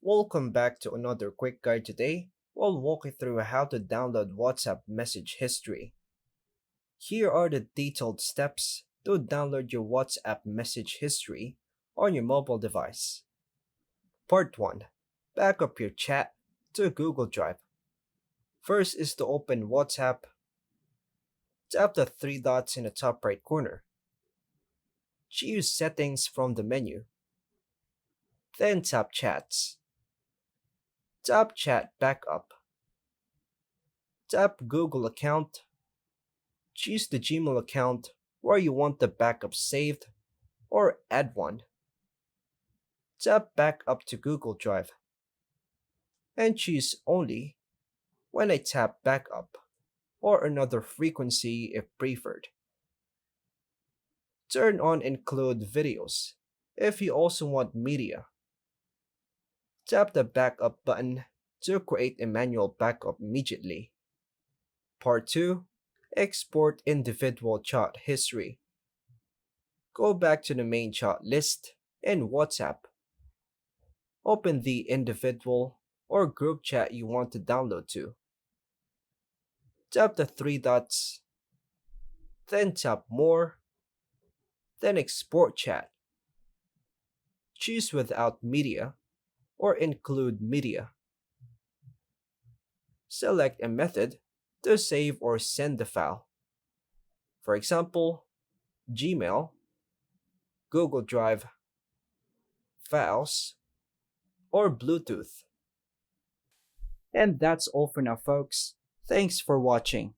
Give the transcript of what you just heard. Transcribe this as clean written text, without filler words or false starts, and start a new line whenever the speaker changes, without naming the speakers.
Welcome back to another quick guide today. We'll walk you through how to download WhatsApp message history. Here are the detailed steps to download your WhatsApp message history on your mobile device. Part 1. Back up your chat to Google Drive. First is to open WhatsApp. Tap the three dots in the top right corner. Choose Settings from the menu. Then tap Chats. Tap Chat Backup. Tap Google Account. Choose the Gmail account where you want the backup saved or add one. Tap Back up to Google Drive and choose Only when I tap Backup or another frequency if preferred. Turn on Include Videos if you also want media. Tap the Backup button to create a manual backup immediately. Part 2. Export individual chat history. Go back to the main chat list in WhatsApp. Open the individual or group chat you want to download to. Tap the three dots, then tap More, then Export Chat. Choose Without Media or Include Media. Select a method to save or send the file. For example, Gmail, Google Drive, Files, or Bluetooth. And that's all for now, folks. Thanks for watching.